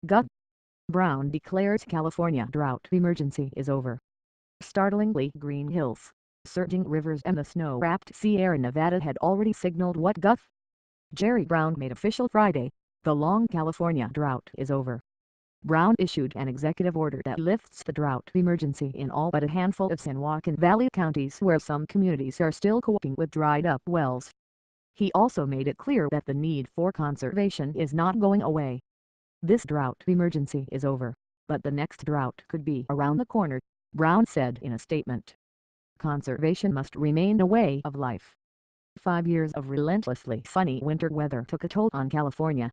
Gus Brown declares California drought emergency is over. Startlingly, green hills, surging rivers and the snow-wrapped Sierra Nevada had already signaled what Gus Jerry Brown made official Friday: the long California drought is over. Brown issued an executive order that lifts the drought emergency in all but a handful of San Joaquin Valley counties where some communities are still coping with dried-up wells. He also made it clear that the need for conservation is not going away. This drought emergency is over, but the next drought could be around the corner, Brown said in a statement. Conservation must remain a way of life. 5 years of relentlessly sunny winter weather took a toll on California.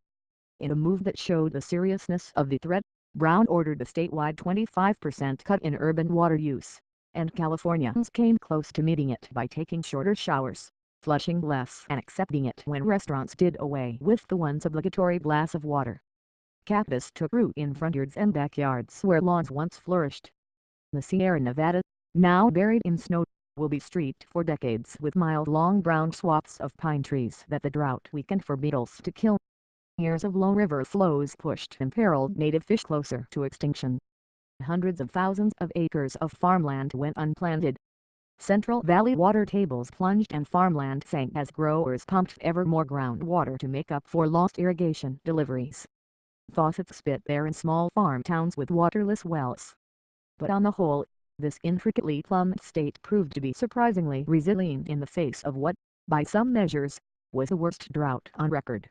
In a move that showed the seriousness of the threat, Brown ordered a statewide 25% cut in urban water use, and Californians came close to meeting it by taking shorter showers, flushing less and accepting it when restaurants did away with the once obligatory glass of water. Cactus took root in front yards and backyards where lawns once flourished. The Sierra Nevada, now buried in snow, will be streaked for decades with mile-long brown swaths of pine trees that the drought weakened for beetles to kill. Years of low river flows pushed imperiled native fish closer to extinction. Hundreds of thousands of acres of farmland went unplanted. Central Valley water tables plunged and farmland sank as growers pumped ever more groundwater to make up for lost irrigation deliveries. Faucets spit bare in small farm towns with waterless wells. But on the whole, this intricately plumbed state proved to be surprisingly resilient in the face of what, by some measures, was the worst drought on record.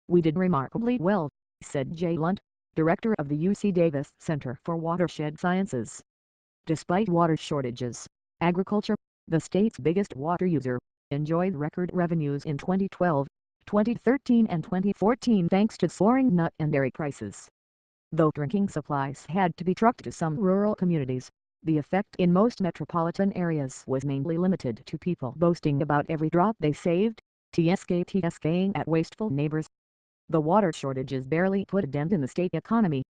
"We did remarkably well," said Jay Lunt, director of the UC Davis Center for Watershed Sciences. Despite water shortages, agriculture, the state's biggest water user, enjoyed record revenues in 2012, 2013 and 2014 thanks to soaring nut and dairy prices. Though drinking supplies had to be trucked to some rural communities, the effect in most metropolitan areas was mainly limited to people boasting about every drop they saved, tsking at wasteful neighbors. The water shortages barely put a dent in the state economy.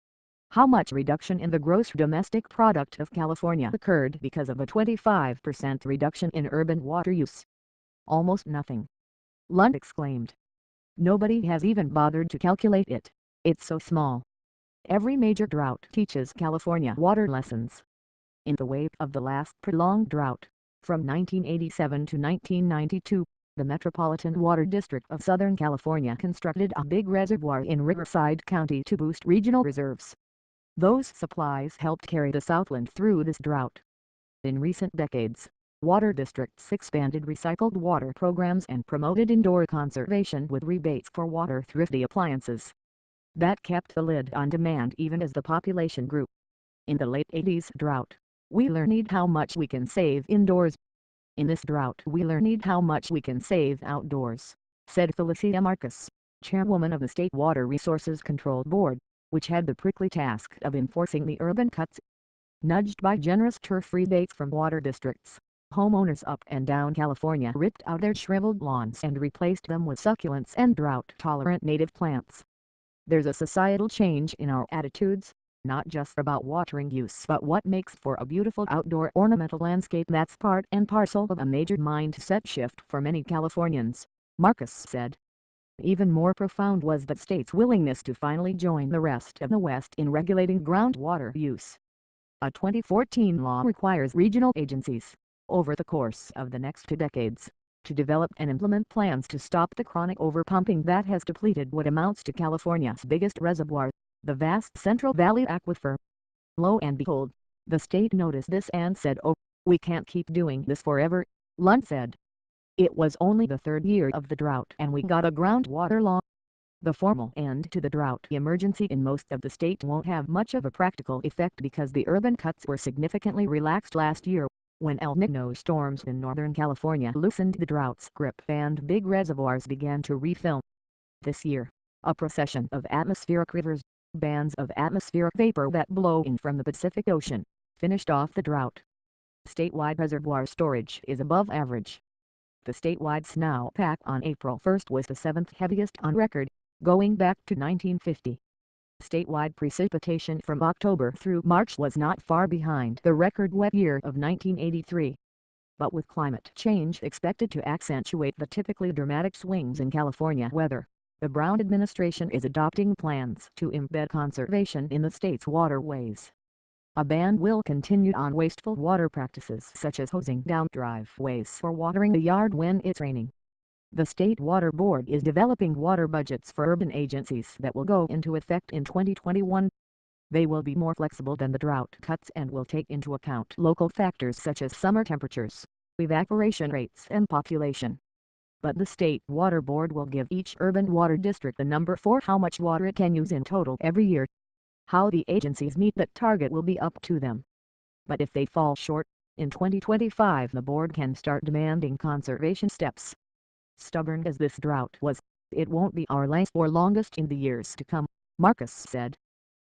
How much reduction in the gross domestic product of California occurred because of a 25% reduction in urban water use? Almost nothing. Lunt exclaimed. Nobody has even bothered to calculate it. It's so small. Every major drought teaches California water lessons. In the wake of the last prolonged drought, from 1987 to 1992, the Metropolitan Water District of Southern California constructed a big reservoir in Riverside County to boost regional reserves. Those supplies helped carry the Southland through this drought. In recent decades, water districts expanded recycled water programs and promoted indoor conservation with rebates for water-thrifty appliances. That kept the lid on demand even as the population grew. In the late 80s drought, we learned how much we can save indoors. In this drought we learned how much we can save outdoors, said Felicia Marcus, chairwoman of the State Water Resources Control Board, which had the prickly task of enforcing the urban cuts. Nudged by generous turf rebates from water districts, homeowners up and down California ripped out their shriveled lawns and replaced them with succulents and drought-tolerant native plants. There's a societal change in our attitudes, not just about watering use but what makes for a beautiful outdoor ornamental landscape that's part and parcel of a major mindset shift for many Californians, Marcus said. Even more profound was the state's willingness to finally join the rest of the West in regulating groundwater use. A 2014 law requires regional agencies, over the course of the next 2 decades, to develop and implement plans to stop the chronic overpumping that has depleted what amounts to California's biggest reservoir, the vast Central Valley Aquifer. Lo and behold, the state noticed this and said, "Oh, we can't keep doing this forever," Lunt said. It was only the 3rd year of the drought and we got a groundwater law. The formal end to the drought emergency in most of the state won't have much of a practical effect because the urban cuts were significantly relaxed last year, when El Niño storms in Northern California loosened the drought's grip and big reservoirs began to refill. This year, a procession of atmospheric rivers, bands of atmospheric vapor that blow in from the Pacific Ocean, finished off the drought. Statewide reservoir storage is above average. The statewide snowpack on April 1st was the 7th heaviest on record, going back to 1950. Statewide precipitation from October through March was not far behind the record wet year of 1983. But with climate change expected to accentuate the typically dramatic swings in California weather, the Brown administration is adopting plans to embed conservation in the state's waterways. A ban will continue on wasteful water practices such as hosing down driveways or watering the yard when it's raining. The State Water Board is developing water budgets for urban agencies that will go into effect in 2021. They will be more flexible than the drought cuts and will take into account local factors such as summer temperatures, evaporation rates and population. But the State Water Board will give each urban water district a number for how much water it can use in total every year. How the agencies meet that target will be up to them. But if they fall short, in 2025 the board can start demanding conservation steps. Stubborn as this drought was, it won't be our last or longest in the years to come, Marcus said.